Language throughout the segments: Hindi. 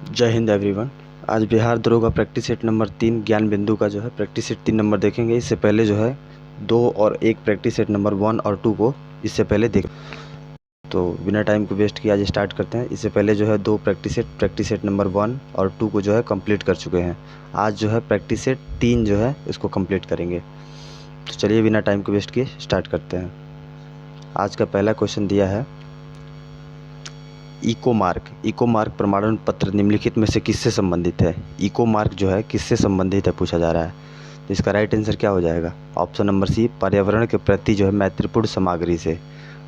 जय हिंद एवरीवन। आज बिहार दरोगा प्रैक्टिस सेट नंबर 3 ज्ञान बिंदु का जो है प्रैक्टिस सेट 3 नंबर देखेंगे। इससे पहले जो है 2 और 1 प्रैक्टिस सेट नंबर 1 और 2 को इससे पहले देख, तो बिना टाइम को वेस्ट किए आज स्टार्ट करते हैं। इससे पहले जो है 2 प्रैक्टिस सेट नंबर 1 और 2 को जो है कंप्लीट कर चुके हैं। आज जो है प्रैक्टिस सेट 3 जो है इसको कंप्लीट करेंगे। तो चलिए बिना टाइम को वेस्ट किए स्टार्ट करते हैं। आज का पहला क्वेश्चन दिया है, इको मार्क प्रमाणन पत्र निम्नलिखित में से किससे संबंधित है। इको मार्क जो है किससे संबंधित है पूछा जा रहा है। तो इसका राइट आंसर क्या हो जाएगा? ऑप्शन नंबर सी, पर्यावरण के प्रति जो है मैत्रीपूर्ण सामग्री से।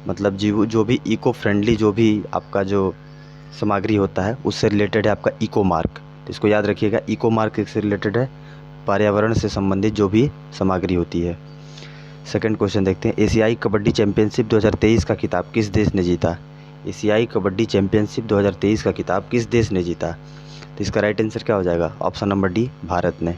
मतलब जो भी इको फ्रेंडली जो भी आपका जो सामग्री होता है उससे रिलेटेड है आपका इको मार्क। तो इसको याद रखिएगा, इको मार्क से रिलेटेड है पर्यावरण से संबंधित जो भी सामग्री होती है। सेकंड क्वेश्चन देखते हैं, एशियाई कबड्डी चैंपियनशिप 2023 का खिताब किस देश ने जीता। एशियाई कबड्डी चैंपियनशिप 2023 का खिताब किस देश ने जीता। तो इसका राइट आंसर क्या हो जाएगा? ऑप्शन नंबर डी, भारत ने।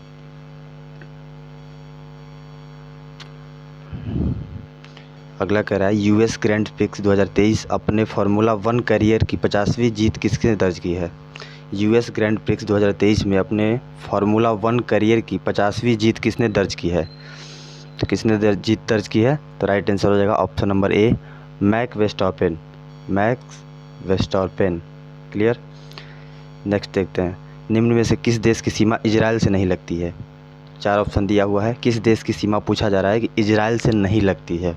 अगला कह रहा है, यूएस ग्रैंड प्रिक्स 2023 अपने फार्मूला 1 करियर की 50वीं जीत किसने दर्ज की है। यूएस ग्रैंड प्रिक्स 2023 में अपने फार्मूला 1 करियर की 50वीं जीत किसने दर्ज की है। तो किसने जीत दर्ज की है? तो राइट आंसर हो जाएगा option number A, max Verstappen. Clear. Next देखते हैं, निम्न में से किस देश की सीमा इजराइल से नहीं लगती है। 4 ऑप्शन दिया हुआ है, किस देश की सीमा पूछा जा रहा है कि इजराइल से नहीं लगती है।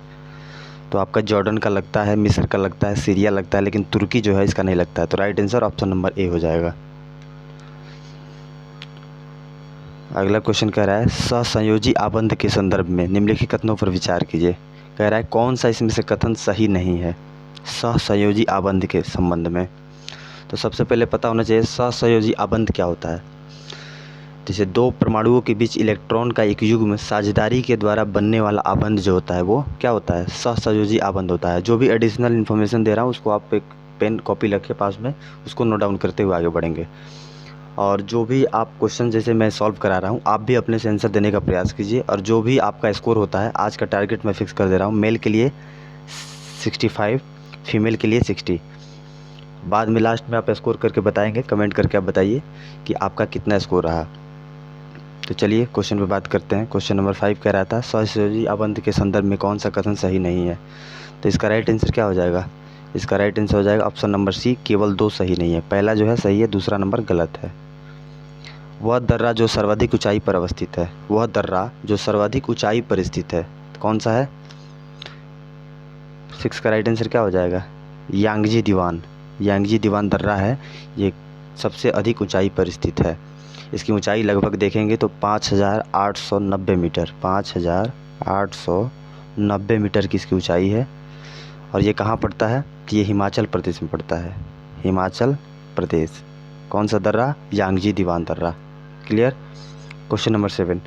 तो आपका जॉर्डन का लगता है, मिस्र का लगता है, सीरिया लगता है, लेकिन तुर्की जो है इसका नहीं लगता है। तो right answer option number A हो जाएगा। अगला क्वेश्चन कह रहा है, सहसंयोजी आबंध के संदर्भ में निम्नलिखित कथनों पर विचार कीजिए। कह रहा है कौन सा इसमें से कथन सही नहीं है सहसंयोजी आबंध के संबंध में। तो सबसे पहले पता होना चाहिए सहसंयोजी आबंध क्या होता है। जैसे 2 परमाणुओं के बीच इलेक्ट्रॉन का एक युग्म साझेदारी के द्वारा बनने वाला आबंध जो होता है वो क्या होता है? सहसंयोजी आबंध होता है। जो भी एडिशनल इन्फॉर्मेशन दे रहा हूँ उसको आप एक पेन कॉपी रखे पास में, उसको नोट डाउन करते हुए आगे बढ़ेंगे। और जो भी आप क्वेश्चन जैसे मैं सॉल्व करा रहा हूँ आप भी अपने से आंसर देने का प्रयास कीजिए। और जो भी आपका स्कोर होता है, आज का टारगेट मैं फिक्स कर दे रहा हूँ, मेल के लिए 65, फीमेल के लिए 60। बाद में लास्ट में आप स्कोर करके बताएंगे, कमेंट करके आप बताइए कि आपका कितना स्कोर रहा। तो चलिए क्वेश्चन पे बात करते हैं। क्वेश्चन नंबर 5 कह रहा था, सहसंयोजी आबंध के संदर्भ में कौन सा कथन सही नहीं है। तो इसका राइट आंसर क्या हो जाएगा? इसका राइट आंसर हो जाएगा ऑप्शन नंबर सी, केवल 2 सही नहीं है। पहला जो है सही है, दूसरा नंबर गलत है। वह दर्रा जो सर्वाधिक ऊंचाई पर अवस्थित है, वह दर्रा जो सर्वाधिक ऊंचाई पर स्थित है कौन सा है? 6 का राइट आंसर क्या हो जाएगा? यांगजी दीवान दर्रा है, ये सबसे अधिक ऊंचाई पर स्थित है। इसकी ऊंचाई लगभग देखेंगे तो 5890 मीटर, 5890 मीटर की इसकी ऊंचाई है। और ये कहाँ पड़ता है? ये हिमाचल प्रदेश में पड़ता है, हिमाचल प्रदेश। कौन सा दर्रा? यांगजी दीवान दर्रा। क्लियर। क्वेश्चन नंबर 7,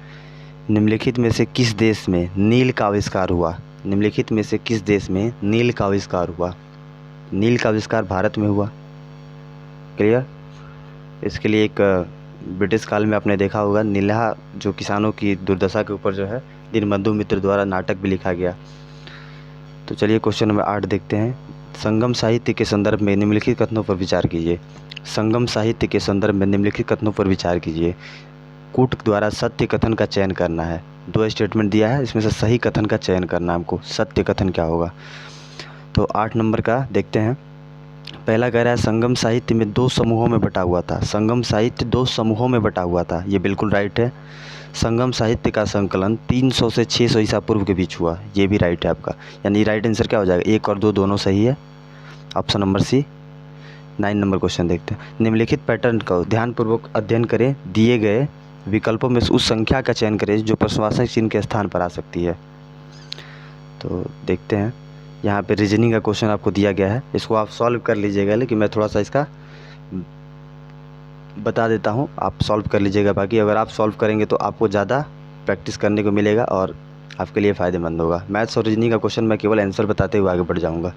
निम्नलिखित में से किस देश में नील का आविष्कार हुआ। निम्नलिखित में से किस देश में नील का आविष्कार हुआ। नील का आविष्कार भारत में हुआ। क्लियर। इसके लिए एक ब्रिटिश काल में आपने देखा होगा, नीला जो किसानों की दुर्दशा के ऊपर जो है दीनबंधु मित्र द्वारा नाटक भी लिखा गया। तो चलिए क्वेश्चन नंबर 8 देखते हैं, संगम साहित्य के संदर्भ में निम्नलिखित कथनों पर विचार कीजिए। संगम साहित्य के संदर्भ में निम्नलिखित कथनों पर विचार कीजिए। कूट द्वारा सत्य कथन का चयन करना है। 2 स्टेटमेंट दिया है, इसमें से सही कथन का चयन करना है हमको। सत्य कथन क्या होगा? तो 8 नंबर का देखते हैं। पहला कह रहा है, संगम साहित्य में 2 समूहों में बटा हुआ था। संगम साहित्य 2 समूहों में बटा हुआ था, ये बिल्कुल राइट है। संगम साहित्य का संकलन 300 से 600 ईसा पूर्व के बीच हुआ, ये भी राइट है आपका। यानी राइट आंसर क्या हो जाएगा? 1 और 2 दोनों सही है, option number C. 9 number question देखते हैं, निम्नलिखित पैटर्न का ध्यानपूर्वक अध्ययन करें, दिए गए विकल्पों में उस संख्या का चयन करें जो प्रश्नवाचक चिन्ह के स्थान पर आ सकती है। तो देखते हैं, यहाँ पे रीजनिंग का क्वेश्चन आपको दिया गया है, इसको आप सॉल्व कर लीजिएगा, लेकिन मैं थोड़ा सा इसका बता देता हूँ, आप सॉल्व कर लीजिएगा। बाकी अगर आप सॉल्व करेंगे तो आपको ज़्यादा प्रैक्टिस करने को मिलेगा और आपके लिए फ़ायदेमंद होगा। मैथ्स और रीजनिंग का क्वेश्चन मैं केवल आंसर बताते हुए आगे बढ़ जाऊँगा।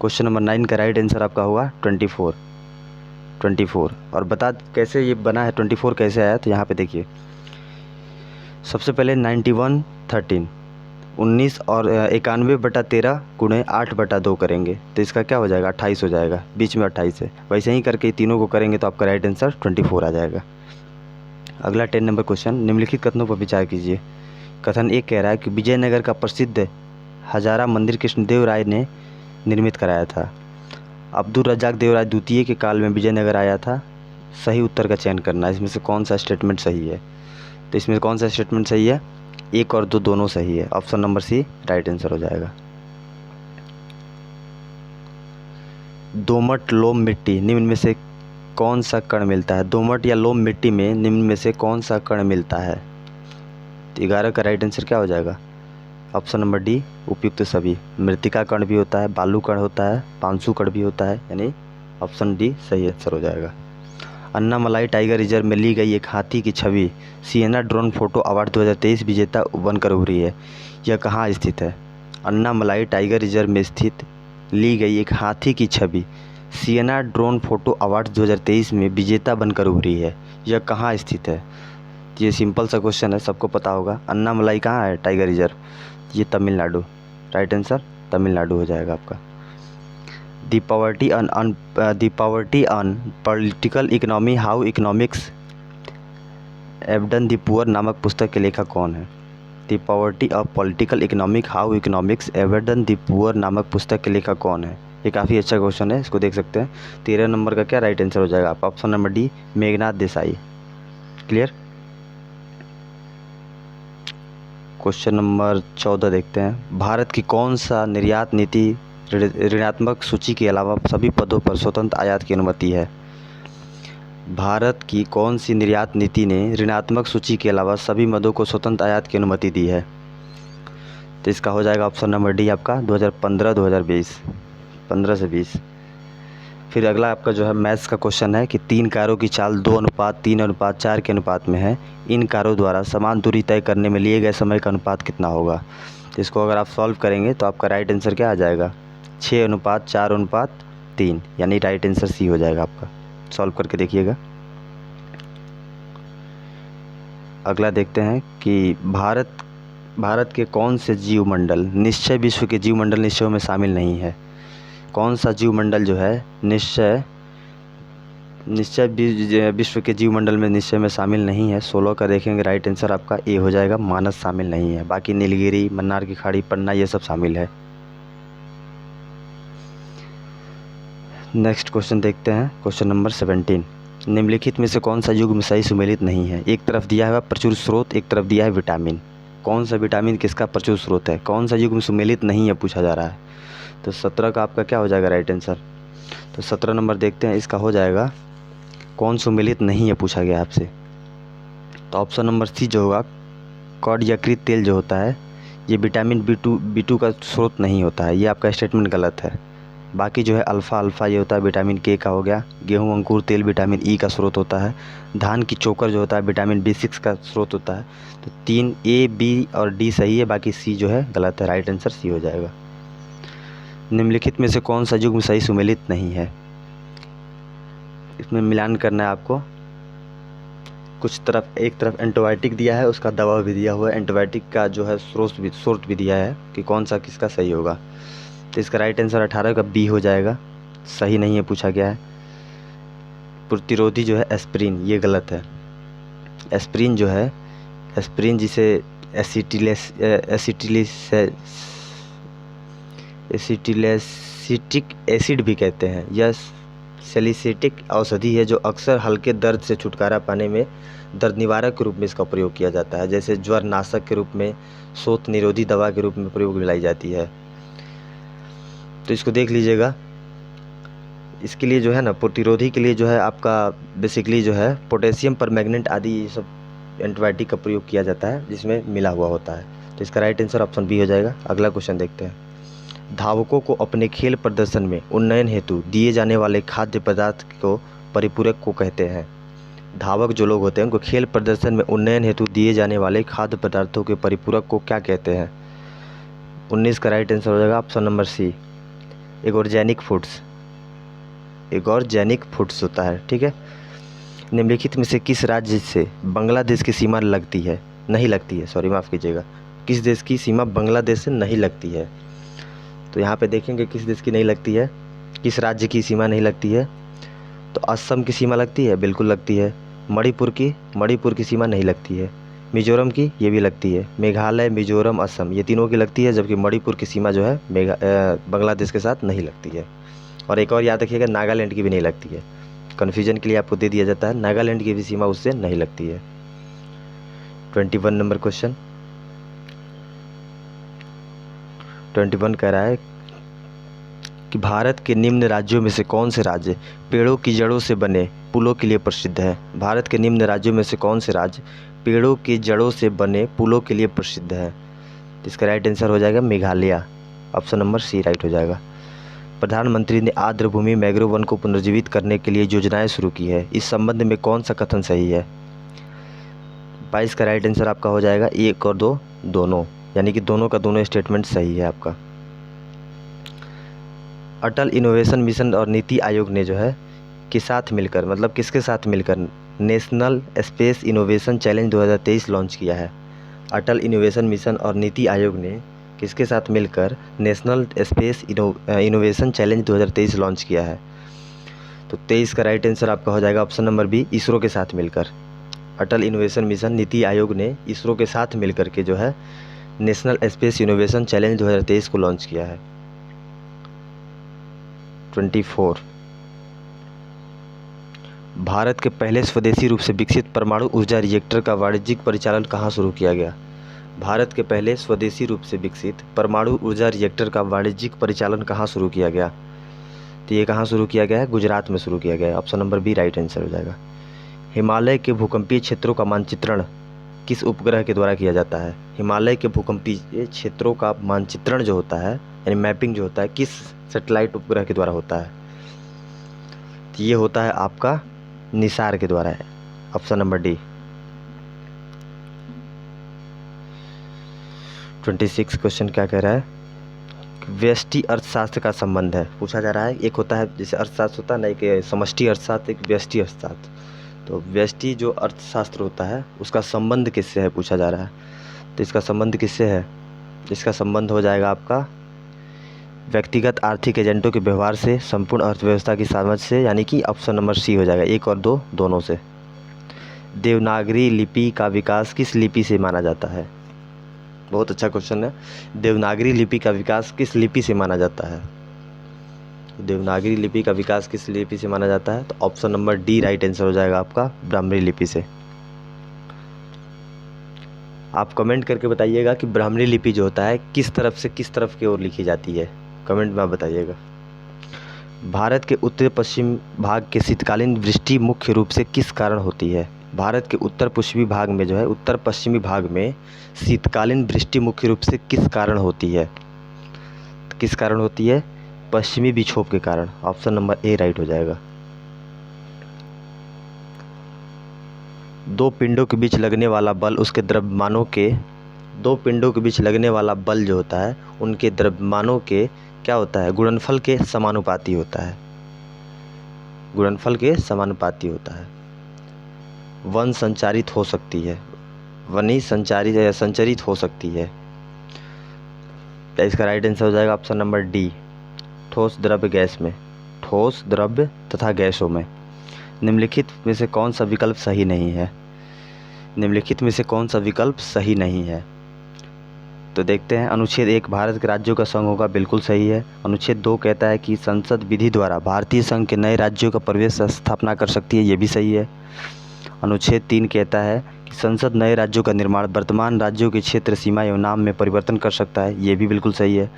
क्वेश्चन नंबर 9 का राइट आंसर आपका हुआ 24। और बता कैसे ये बना है, 24 कैसे आया? तो यहाँ पे देखिए, सबसे पहले 9113 19 और 91/13 गुणे 8/2 करेंगे तो इसका क्या हो जाएगा, 28 हो जाएगा, बीच में 28 है। वैसे ही करके तीनों को करेंगे तो आपका राइट आंसर 24 आ जाएगा। अगला 10 नंबर क्वेश्चन, निम्नलिखित कथनों पर विचार कीजिए। कथन एक कह रहा है कि विजयनगर का प्रसिद्ध हजारा मंदिर कृष्णदेव राय ने निर्मित कराया था। अब्दुल रज्जाक देवराय द्वितीय के काल में विजयनगर आया था। सही उत्तर का चयन करना है, इसमें से कौन सा स्टेटमेंट सही है। तो इसमें कौन सा स्टेटमेंट सही है, 1 और 2 दोनों सही है। Option number C right answer हो जाएगा। दोमट लोम मिट्टी निम्न में से कौन सा कण मिलता है। दोमट या लोम मिट्टी में निम्न में से कौन सा कण मिलता है। तो 11 का राइट आंसर क्या हो जाएगा, ऑप्शन नंबर डी उपयुक्त सभी। मृतिका कण भी होता है, बालू कण होता है, पांसु कण भी होता है, यानी ऑप्शन डी सही आंसर हो जाएगा। अन्नामलाई टाइगर रिजर्व में ली गई एक हाथी की छवि सिएना ड्रोन फोटो अवार्ड 2023 विजेता बनकर उभरी है। यह कहाँ स्थित है। अन्नामलाई टाइगर रिजर्व में स्थित ली गई एक हाथी की छवि सिएना ड्रोन फोटो अवार्ड 2023 में विजेता बनकर उभरी है। यह कहाँ स्थित है। ये सिंपल सा क्वेश्चन है, सबको पता होगा। अन्नामलाई कहाँ है टाइगर रिजर्व, ये तमिलनाडु। राइट आंसर तमिलनाडु हो जाएगा आपका। The poverty on political economy how economics abandon the poor नामक पुस्तक के लेखक कौन है। The poverty of political economic how economics abandon the poor नामक पुस्तक के लेखक कौन है। ये काफ़ी अच्छा क्वेश्चन है, इसको देख सकते हैं। 13 नंबर का क्या राइट आंसर हो जाएगा आप, option number D Meghnath Desai. Clear. Question number 14 देखते हैं। भारत की कौन सा निर्यात नीति ऋणात्मक सूची के अलावा सभी पदों पर स्वतंत्र आयात की अनुमति है। भारत की कौन सी निर्यात नीति ने ऋणात्मक सूची के अलावा सभी मदों को स्वतंत्र आयात की अनुमति दी है। तो इसका हो जाएगा ऑप्शन नंबर डी आपका 2015-2020, 15 से 20। फिर अगला आपका जो है मैथ्स का क्वेश्चन है कि 3 कारों की चाल 2:3:4 के अनुपात में है। इन कारों द्वारा समान दूरी तय करने में लिए गए समय का अनुपात कितना होगा। तो इसको अगर आप सॉल्व करेंगे तो आपका राइट आंसर क्या आ जाएगा, 6:4:3, यानी राइट आंसर सी हो जाएगा आपका। सॉल्व करके देखिएगा। अगला देखते हैं कि भारत के कौन से जीवमंडल निश्चय विश्व के जीवमंडल निश्चयों में शामिल नहीं है। कौन सा जीवमंडल जो है निश्चय विश्व के जीवमंडल में निश्चय में शामिल नहीं है। 16 का देखेंगे राइट आंसर आपका ए हो जाएगा, मानस शामिल नहीं है। बाकी नीलगिरी, मन्नार की खाड़ी, पन्ना ये सब शामिल है। नेक्स्ट क्वेश्चन देखते हैं, क्वेश्चन नंबर 17। निम्नलिखित में से कौन सा युग्म सही सुमेलित नहीं है। एक तरफ दिया है प्रचुर स्रोत, एक तरफ दिया है विटामिन। कौन सा विटामिन किसका प्रचुर स्रोत है, कौन सा युग्म सुमेलित नहीं है पूछा जा रहा है। तो 17 का आपका क्या हो जाएगा राइट आंसर। तो 17 नंबर देखते हैं, इसका हो जाएगा कौन सुमेलित नहीं है पूछा गया आपसे। तो ऑप्शन नंबर सी जो होगा, कॉड यकृत तेल जो होता है ये विटामिन B2 का स्रोत नहीं होता है, ये आपका स्टेटमेंट गलत है। बाकी जो है अल्फ़ा ये होता है विटामिन के का हो गया। गेहूं अंकुर तेल विटामिन ई का स्रोत होता है। धान की चोकर जो होता है विटामिन B6 का स्रोत होता है। तो 3 A, B और D सही है, बाकी सी जो है गलत है। राइट आंसर सी हो जाएगा। निम्नलिखित में से कौन सा युग्म सही सुमेलित नहीं है। इसमें मिलान करना है आपको। एक तरफ एंटीबायोटिक दिया है, उसका दवा भी दिया हुआ है, एंटीबायोटिक का जो है सोर्स भी दिया है कि कौन सा किसका सही होगा। तो इसका राइट आंसर 18 का बी हो जाएगा, सही नहीं है पूछा गया है। प्रतिरोधी जो है एस्प्रिन, ये गलत है। एस्प्रिन जो है, एस्प्रिन जिसे एसिटिक एसिड भी कहते हैं, यह सैलिसिलिक औषधि है जो अक्सर हल्के दर्द से छुटकारा पाने में दर्द निवारक के रूप में इसका प्रयोग किया जाता है। जैसे ज्वर नाशक के रूप में, शोथ निरोधी दवा के रूप में प्रयोग में लाई जाती है। तो इसको देख लीजिएगा। इसके लिए जो है ना, प्रतिरोधी के लिए जो है आपका बेसिकली जो है पोटेशियम परमैंगनेट आदि ये सब एंटीबायोटिक का प्रयोग किया जाता है जिसमें मिला हुआ होता है। तो इसका राइट आंसर ऑप्शन बी हो जाएगा। अगला क्वेश्चन देखते हैं। धावकों को अपने खेल प्रदर्शन में उन्नयन हेतु दिए जाने वाले खाद्य पदार्थ को परिपूरक को कहते हैं। धावक जो लोग होते हैं उनको खेल प्रदर्शन में उन्नयन हेतु दिए जाने वाले खाद्य पदार्थों के परिपूरक को क्या कहते हैं। 19 का राइट आंसर हो जाएगा option number C, organic foods होता है। ठीक है। निम्नलिखित में से किस राज्य से बांग्लादेश की सीमा नहीं लगती है, सॉरी माफ़ कीजिएगा, किस देश की सीमा बांग्लादेश से नहीं लगती है? तो यहाँ पे देखेंगे किस देश की नहीं लगती है, किस राज्य की सीमा नहीं लगती है। तो असम की सीमा लगती है, बिल्कुल लगती है। मणिपुर की सीमा नहीं लगती है। मिजोरम की, ये भी लगती है। मेघालय, मिजोरम, असम, ये तीनों की लगती है, जबकि मणिपुर की सीमा जो है बांग्लादेश के साथ नहीं लगती है। और एक और याद रखिएगा, नागालैंड की भी नहीं लगती है। कन्फ्यूजन के लिए आपको दे दिया जाता है, नागालैंड की भी सीमा उससे नहीं लगती है। 21 नंबर क्वेश्चन, 21 कह रहा है कि भारत के निम्न राज्यों में से कौन से राज्य पेड़ों की जड़ों से बने पुलों के लिए प्रसिद्ध है? भारत के निम्न राज्यों में से कौन से राज्य पेड़ों की जड़ों से बने पुलों के लिए प्रसिद्ध है? इसका राइट आंसर हो जाएगा Meghalaya. Option number C right हो जाएगा। प्रधानमंत्री ने आर्द्र भूमि मैंग्रोव वन को पुनर्जीवित करने के लिए योजनाएं शुरू की है, इस संबंध में कौन सा कथन सही है? 22 का राइट आंसर आपका हो जाएगा 1 और 2 दोनों, यानी कि दोनों का दोनों स्टेटमेंट सही है आपका। अटल इनोवेशन मिशन और नीति आयोग ने जो है के साथ मिलकर, मतलब किसके साथ मिलकर national space innovation challenge 2023 launch किया है? अटल इनोवेशन मिशन और नीति आयोग ने किसके साथ मिलकर national space innovation challenge 2023 launch किया है? तो 23 का राइट आंसर आपका हो जाएगा ऑप्शन नंबर बी, इसरो के साथ मिलकर। अटल इनोवेशन मिशन नीति आयोग ने इसरो के साथ मिलकर के जो है नेशनल स्पेस इनोवेशन चैलेंज 2023 को लॉन्च किया है। 24, भारत के पहले स्वदेशी रूप से विकसित परमाणु ऊर्जा रिएक्टर का वाणिज्यिक परिचालन कहाँ शुरू किया गया? भारत के पहले स्वदेशी रूप से विकसित परमाणु ऊर्जा रिएक्टर का वाणिज्यिक परिचालन कहाँ शुरू किया गया? तो ये कहाँ शुरू किया गया है? गुजरात में शुरू किया गया है। Option number B right answer हो जाएगा। हिमालय के भूकंपीय क्षेत्रों का मानचित्रण किस उपग्रह के द्वारा किया जाता है? हिमालय के भूकंपीय क्षेत्रों का मानचित्रण जो होता है, यानी मैपिंग जो होता है, किस सैटेलाइट उपग्रह के द्वारा होता है? तो ये होता है आपका निसार के द्वारा है। Option number D. 26 क्वेश्चन क्या कह रहा है? व्यष्टि अर्थशास्त्र का संबंध है, पूछा जा रहा है। एक होता है जैसे अर्थशास्त्र होता है ना, एक समष्टि अर्थशास्त्र, एक व्यष्टि अर्थशास्त्र। तो व्यष्टि जो अर्थशास्त्र होता है उसका संबंध किससे है पूछा जा रहा है। तो इसका संबंध किससे है? इसका संबंध हो जाएगा आपका व्यक्तिगत आर्थिक एजेंटों के व्यवहार से, संपूर्ण अर्थव्यवस्था की समझ से, यानी कि ऑप्शन नंबर सी हो जाएगा, 1 और 2 दोनों से। देवनागरी लिपि का विकास किस लिपि से माना जाता है? बहुत अच्छा क्वेश्चन है। देवनागरी लिपि का विकास किस लिपि से माना जाता है? देवनागरी लिपि का विकास किस लिपि से माना जाता है? तो option number D right answer हो जाएगा आपका, ब्राह्मणी लिपि से। आप कमेंट करके बताइएगा कि ब्राह्मणी लिपि जो होता है किस तरफ से किस तरफ की ओर लिखी जाती है, कमेंट में आप बताइएगा। भारत के उत्तर पश्चिम भाग के शीतकालीन वृष्टि मुख्य रूप से किस कारण होती है? भारत के उत्तर पश्चिमी भाग में जो है, उत्तर पश्चिमी भाग में शीतकालीन वृष्टि मुख्य रूप से किस कारण होती है? तो किस कारण होती है? पश्चिमी विक्षोभ के कारण। ऑप्शन नंबर ए राइट हो जाएगा। दो पिंडों के बीच लगने वाला बल उसके द्रव्यमानों के, दो पिंडों के बीच लगने वाला बल जो होता है उनके द्रव्यमानों के क्या होता है? गुणनफल के समानुपाती होता है। गुणनफल के समानुपाती होता है। वन संचारित हो सकती है, वनी संचरित हो सकती है। तो इसका राइट आंसर हो जाएगा ऑप्शन नंबर डी, ठोस द्रव्य गैस में, ठोस द्रव्य तथा गैसों में। निम्नलिखित में से कौन सा विकल्प सही नहीं है? निम्नलिखित में से कौन सा विकल्प सही नहीं है? तो देखते हैं। अनुच्छेद 1 भारत के राज्यों का संघ होगा, बिल्कुल सही है। अनुच्छेद 2 कहता है कि संसद विधि द्वारा भारतीय संघ के नए राज्यों का प्रवेश स्थापना कर सकती है, ये भी सही है। अनुच्छेद 3 कहता है कि संसद नए राज्यों का निर्माण वर्तमान राज्यों के क्षेत्र, सीमा एवं नाम में परिवर्तन कर सकता है, ये भी बिल्कुल सही है।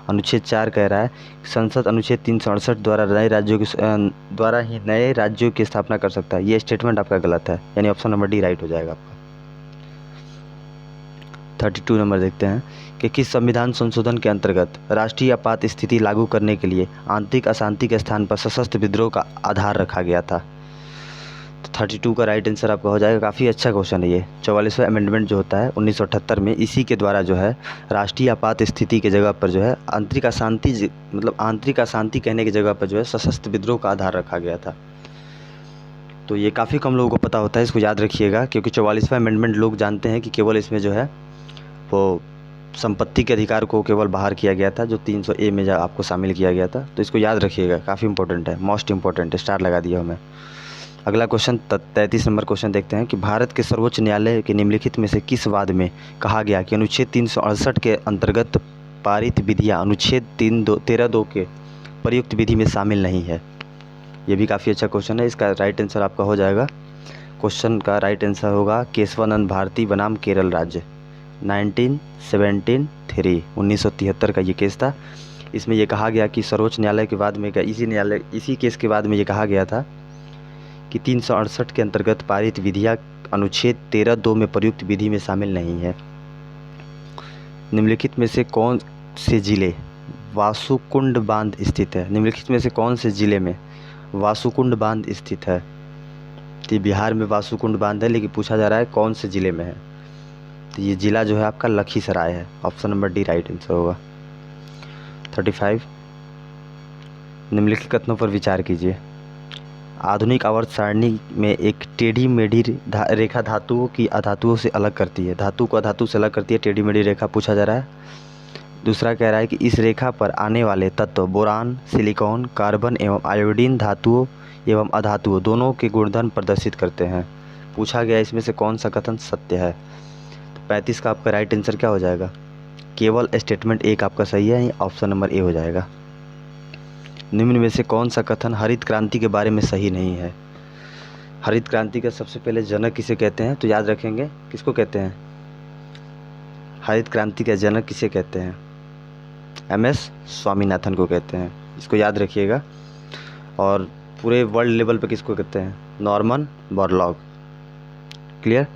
अनुच्छेद 4 कह रहा है कि संसद अनुच्छेद 368 द्वारा द्वारा ही नए राज्यों की स्थापना कर सकता है, ये स्टेटमेंट आपका गलत है, यानी ऑप्शन नंबर डी राइट हो जाएगा आपका। 32 नंबर देखते हैं कि किस संविधान संशोधन के अंतर्गत राष्ट्रीय आपात स्थिति लागू करने के लिए आंतरिक अशांति के स्थान पर सशस्त्र विद्रोह का आधार रखा गया था? तो 32 का राइट आंसर आपका हो जाएगा। काफ़ी अच्छा क्वेश्चन है ये। 44वां अमेंडमेंट जो होता है 1978 में, इसी के द्वारा जो है राष्ट्रीय आपात स्थिति के जगह पर जो है आंतरिक अशांति, मतलब आंतरिक अशांति कहने की जगह पर जो है सशस्त्र विद्रोह का आधार रखा गया था। तो ये काफ़ी कम लोगों को पता होता है, इसको याद रखिएगा, क्योंकि 44वां अमेंडमेंट लोग जानते हैं कि केवल इसमें जो है वो संपत्ति के अधिकार को केवल बाहर किया गया था, जो 300A में आपको शामिल किया गया था। तो इसको याद रखिएगा, काफ़ी इंपॉर्टेंट है, मोस्ट इंपॉर्टेंट है, स्टार लगा दिया हमें। अगला क्वेश्चन 33 नंबर क्वेश्चन देखते हैं कि भारत के सर्वोच्च न्यायालय के निम्नलिखित में से किस वाद में कहा गया कि अनुच्छेद 368 के अंतर्गत पारित विधियाँ अनुच्छेद 13(2) के प्रयुक्त विधि में शामिल नहीं है। ये भी काफ़ी अच्छा क्वेश्चन है। इसका राइट आंसर आपका हो जाएगा, क्वेश्चन का राइट आंसर होगा केशवानंद भारती बनाम केरल राज्य, 1973 का ये केस था। इसमें ये कहा गया कि सर्वोच्च न्यायालय के बाद में इसी केस के बाद में ये कहा गया था कि 368 के अंतर्गत पारित विधियाँ अनुच्छेद 13(2) में प्रयुक्त विधि में शामिल नहीं है। निम्नलिखित में से कौन से जिले वासुकुंड बांध स्थित है? निम्नलिखित में से कौन से जिले में वासुकुंड बांध स्थित है? तो बिहार में वासुकुंड बांध है, लेकिन पूछा जा रहा है कौन से ज़िले में है। तो ये ज़िला जो है आपका लखीसराय है, option number D right answer होगा। 35 निम्नलिखित कथनों पर विचार कीजिए। आधुनिक आवर्त सारणी में एक टेढ़ी मेढ़ी रेखा धातुओं की अधातुओं से अलग करती है, धातु को अधातु से अलग करती है, टेढ़ी मेढ़ी रेखा पूछा जा रहा है। दूसरा कह रहा है कि इस रेखा पर आने वाले तत्व बोरान, सिलिकॉन, कार्बन एवं आयोडीन धातुओं एवं अधातुओं दोनों के गुणधर्म प्रदर्शित करते हैं। पूछा गया इसमें से कौन सा कथन सत्य है? तो 35 का आपका राइट आंसर क्या हो जाएगा? केवल स्टेटमेंट एक आपका सही है, ऑप्शन नंबर ए हो जाएगा। निम्न में से कौन सा कथन हरित क्रांति के बारे में सही नहीं है? हरित क्रांति का सबसे पहले जनक किसे कहते हैं? तो याद रखेंगे, किसको कहते हैं? हरित क्रांति का जनक किसे कहते हैं? MS स्वामीनाथन को कहते हैं, इसको याद रखिएगा। और पूरे वर्ल्ड लेवल पे किसको कहते हैं? Norman Borlaug. क्लियर?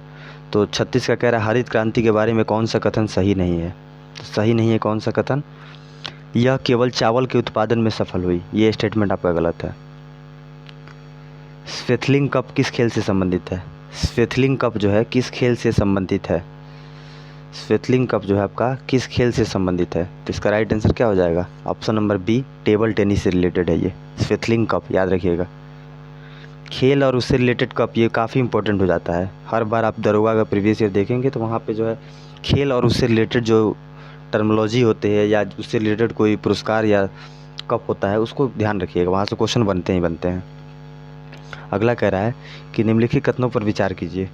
तो 36 का कह रहा है हरित क्रांति के बारे में कौन सा कथन सही नहीं है? तो सही नहीं है कौन सा कथन? यह केवल चावल के उत्पादन में सफल हुई, ये स्टेटमेंट आपका गलत है। स्वेथलिंग कप किस खेल से संबंधित है? स्वेथलिंग कप जो है किस खेल से संबंधित है? स्वेथलिंग कप जो है आपका किस खेल से संबंधित है? तो इसका राइट आंसर क्या हो जाएगा? Option number B, table tennis से रिलेटेड है ये स्वेथलिंग कप, याद रखिएगा। खेल और उससे रिलेटेड कप ये काफ़ी इंपॉर्टेंट हो जाता है। हर बार आप दरोगा का प्रीवियस ईयर देखेंगे तो वहाँ पे जो है खेल और उससे रिलेटेड जो टर्मोलॉजी होते हैं या उससे रिलेटेड कोई पुरस्कार या कप होता है उसको ध्यान रखिएगा, वहाँ से क्वेश्चन बनते ही बनते हैं। अगला कह रहा है कि निम्नलिखित कथनों पर विचार कीजिए।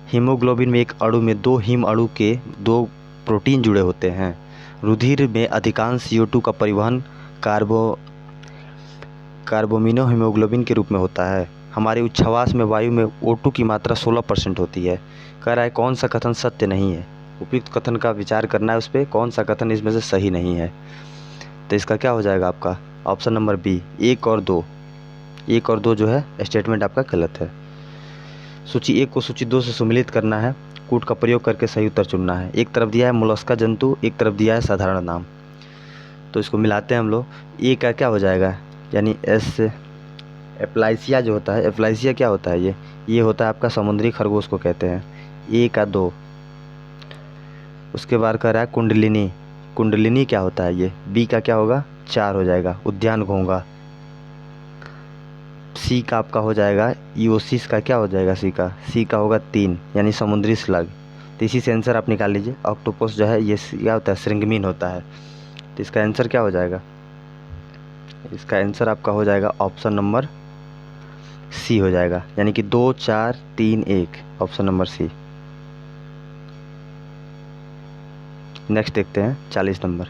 हीमोग्लोबिन में एक अणु में 2 हीम अणु के 2 प्रोटीन जुड़े होते हैं। रुधिर में अधिकांश CO2 का परिवहन कार्बोमिनो हीमोग्लोबिन के रूप में होता है। हमारे उच्छ्वास में वायु में O2 की मात्रा 16% होती है। कह रहा है कौन सा कथन सत्य नहीं है? उपयुक्त कथन का विचार करना है, उस पर कौन सा कथन इसमें से सही नहीं है। तो इसका क्या हो जाएगा आपका? ऑप्शन नंबर बी, 1 और 2। 1 और 2 जो है स्टेटमेंट आपका गलत है। सूची 1 को सूची 2 से सम्मिलित करना है, कूट का प्रयोग करके सही उत्तर चुनना है। एक तरफ दिया है मोलस्का जंतु, एक तरफ दिया है साधारण नाम, तो इसको मिलाते हैं हम लोग। ए का क्या हो जाएगा? यानी एस एप्लाइसिया जो होता है, एप्लाइसिया क्या होता है? ये होता है आपका समुद्री खरगोश को कहते हैं। ए का 2। उसके बाद कह रहा है कुंडलिनी, कुंडलिनी क्या होता है? ये बी का क्या होगा? 4 हो जाएगा, उद्यान घोंगा। सी का आपका हो जाएगा ईओसिस का क्या हो जाएगा? सी का होगा 3, यानी समुद्री स्लग। तो इसी से आंसर आप निकाल लीजिए। ऑक्टोपस जो है ये क्या होता है? श्रृंगमीन होता है। तो इसका आंसर क्या हो जाएगा? इसका आंसर आपका हो जाएगा ऑप्शन नंबर सी हो जाएगा, यानी कि 2 4 3 1, ऑप्शन नंबर सी। नेक्स्ट देखते हैं 40 नंबर।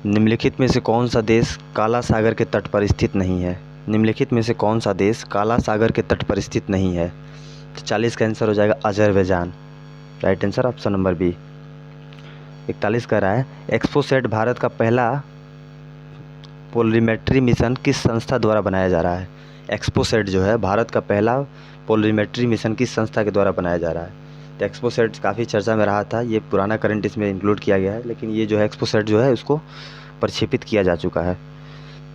निम्नलिखित में से कौन सा देश काला सागर के तट पर स्थित नहीं है? निम्नलिखित में से कौन सा देश काला सागर के तट पर स्थित नहीं है? तो 40 का आंसर हो जाएगा Azerbaijan, right answer option number B. 41 कह रहा है एक्सपोसैट भारत का पहला पोलरीमेट्री मिशन किस संस्था द्वारा बनाया जा रहा है? एक्सपोसैट जो है भारत का पहला पोलरीमेट्री मिशन किस संस्था के द्वारा बनाया जा रहा है? तो एक्सपोसैट काफ़ी चर्चा में रहा था, ये पुराना करंट इसमें इंक्लूड किया गया है, लेकिन ये जो है एक्सपोसैट जो है उसको प्रक्षेपित किया जा चुका है।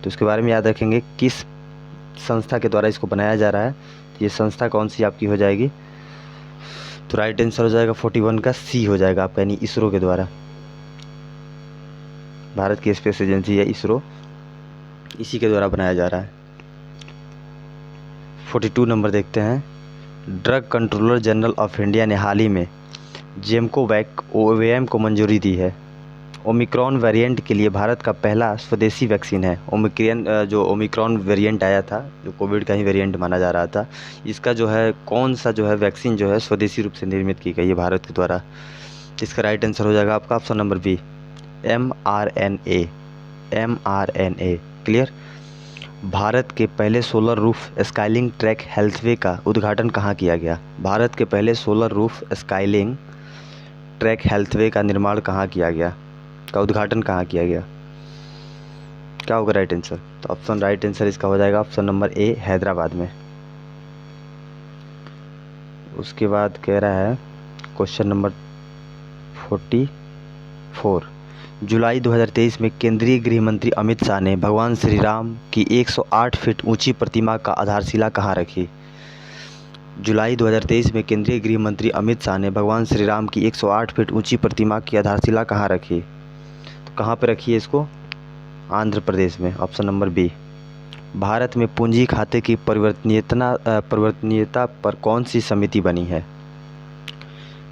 तो इसके बारे में याद रखेंगे किस संस्था के द्वारा इसको बनाया जा रहा है। ये संस्था कौन सी आपकी हो जाएगी? तो राइट आंसर हो जाएगा 41 का सी हो जाएगा आपका, यानी इसरो के द्वारा। भारत की स्पेस एजेंसी है इसरो, इसी के द्वारा बनाया जा रहा है। 42 नंबर देखते हैं। Drug controller general of India ने हाल ही में जेमकोवैक ओवेम को मंजूरी दी है। ओमिक्रॉन वेरिएंट के लिए भारत का पहला स्वदेशी वैक्सीन है। जो ओमिक्रॉन वेरिएंट आया था, जो कोविड का ही वेरिएंट माना जा रहा था, इसका जो है कौन सा जो है वैक्सीन जो है स्वदेशी रूप से निर्मित की गई है भारत के द्वारा। इसका राइट आंसर हो जाएगा आपका option number B, mRNA। Clear. Bharat के पहले solar roof cycling track Healthway का उद्घाटन कहाँ किया गया? भारत के पहले solar roof cycling track Healthway का निर्माण कहाँ किया गया, का उद्घाटन कहाँ किया गया? क्या होगा राइट आंसर? तो ऑप्शन राइट आंसर इसका हो जाएगा ऑप्शन नंबर ए, हैदराबाद में। उसके बाद कह रहा है क्वेश्चन नंबर 44, जुलाई 2023 में केंद्रीय गृह मंत्री अमित शाह ने भगवान श्री राम की 108 फीट ऊंची प्रतिमा का आधारशिला कहाँ रखी? जुलाई 2023 में केंद्रीय गृह मंत्री अमित शाह ने भगवान श्री राम की 108 फीट ऊंची प्रतिमा की आधारशिला कहाँ रखी? तो कहाँ पर रखी है इसको? आंध्र प्रदेश में, ऑप्शन नंबर बी। भारत में पूंजी खाते की परिवर्तनीयता पर कौन सी समिति बनी है?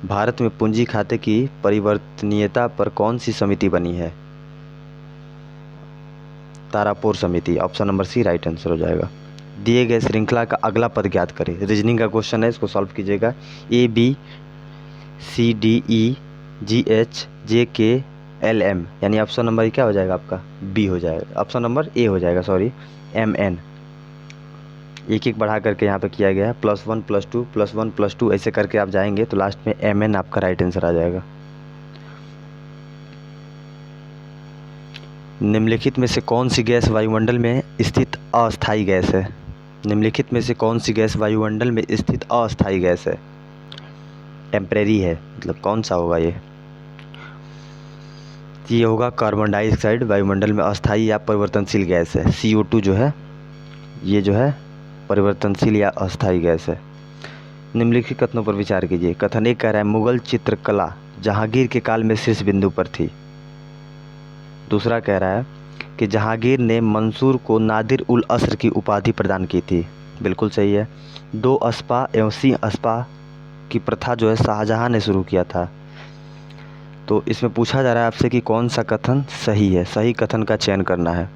भारत में पूंजी खाते की परिवर्तनीयता पर कौन सी समिति बनी है? तारापुर समिति, option number C right answer हो जाएगा। दिए गए श्रृंखला का अगला पद ज्ञात करें। रीजनिंग का क्वेश्चन है, इसको सॉल्व कीजिएगा। ABCDEGHJKLM, यानी ऑप्शन नंबर क्या हो जाएगा आपका? बी हो जाएगा, ऑप्शन नंबर ए हो जाएगा, सॉरी, MN। एक एक बढ़ा करके यहाँ पे किया गया है, +1 +2 +1 +2 ऐसे करके आप जाएंगे तो लास्ट में MN आपका राइट आंसर आ जाएगा। निम्नलिखित में से कौन सी गैस वायुमंडल में स्थित अस्थायी गैस है? निम्नलिखित में से कौन सी गैस वायुमंडल में स्थित अस्थायी गैस है? टेम्परेरी है, मतलब कौन सा होगा ये? ये होगा कार्बन डाइऑक्साइड, वायुमंडल में अस्थायी या परिवर्तनशील गैस है। CO2 जो है, ये जो है परिवर्तनशील या अस्थायी गैस है। निम्नलिखित कथनों पर विचार कीजिए। कथन एक कह रहा है मुगल चित्रकला जहांगीर के काल में शीर्ष बिंदु पर थी। दूसरा कह रहा है कि जहांगीर ने मंसूर को नादिर उल असर की उपाधि प्रदान की थी। बिल्कुल सही है। 2 अस्पा एवं सिंह अस्पा की प्रथा जो है शाहजहां ने शुरू किया था। तो इसमें पूछा जा रहा है आपसे कि कौन सा कथन सही है, सही कथन का चयन करना है।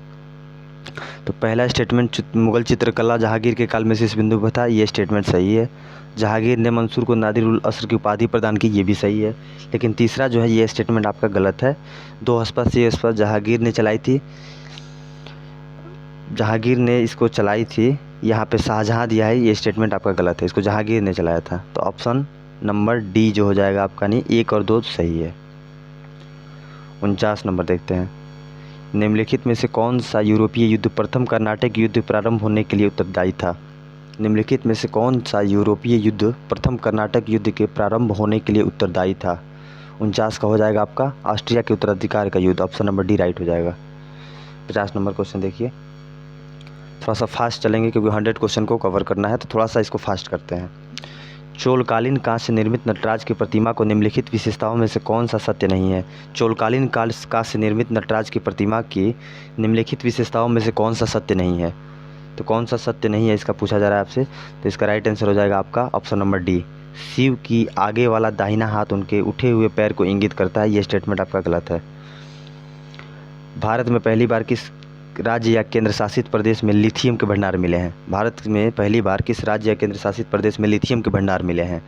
तो पहला स्टेटमेंट मुगल चित्रकला जहांगीर के काल में शीर्ष बिंदु पर था, ये स्टेटमेंट सही है। जहांगीर ने मंसूर को नादिर उल असर की उपाधि प्रदान की, ये भी सही है। लेकिन तीसरा जो है ये स्टेटमेंट आपका गलत है। 2 अस्पा से अस्पा जहांगीर ने चलाई थी, जहांगीर ने इसको चलाई थी, यहाँ पे शाहजहां दिया है, ये स्टेटमेंट आपका गलत है। इसको जहांगीर ने चलाया था। तो ऑप्शन नंबर डी जो हो जाएगा आपका, नहीं 1 और 2 सही है। 49 नंबर देखते हैं। निम्नलिखित में से कौन सा यूरोपीय युद्ध प्रथम कर्नाटक युद्ध प्रारंभ होने के लिए उत्तरदायी था? निम्नलिखित में से कौन सा यूरोपीय युद्ध प्रथम कर्नाटक युद्ध के प्रारंभ होने के लिए उत्तरदायी था? 49 का हो जाएगा आपका ऑस्ट्रिया के उत्तराधिकार का युद्ध, ऑप्शन नंबर डी राइट हो जाएगा। 50 नंबर क्वेश्चन देखिए। थोड़ा सा फास्ट चलेंगे क्योंकि 100 क्वेश्चन को कवर करना है, तो थोड़ा सा इसको फास्ट करते हैं। चोलकालीन काल से निर्मित नटराज की प्रतिमा को निम्नलिखित विशेषताओं में से कौन सा सत्य नहीं है? चोलकालीन काल से निर्मित नटराज की प्रतिमा की निम्नलिखित विशेषताओं में से कौन सा सत्य नहीं है? तो कौन सा सत्य नहीं है इसका पूछा जा रहा है आपसे। तो इसका राइट आंसर हो जाएगा आपका ऑप्शन नंबर डी, शिव की आगे वाला दाहिना हाथ उनके उठे हुए पैर को इंगित करता है, ये स्टेटमेंट आपका गलत है। भारत में पहली बार किस राज्य या केंद्र शासित प्रदेश में लिथियम के भंडार मिले हैं? भारत में पहली बार किस राज्य या केंद्र शासित प्रदेश में लिथियम के भंडार मिले हैं?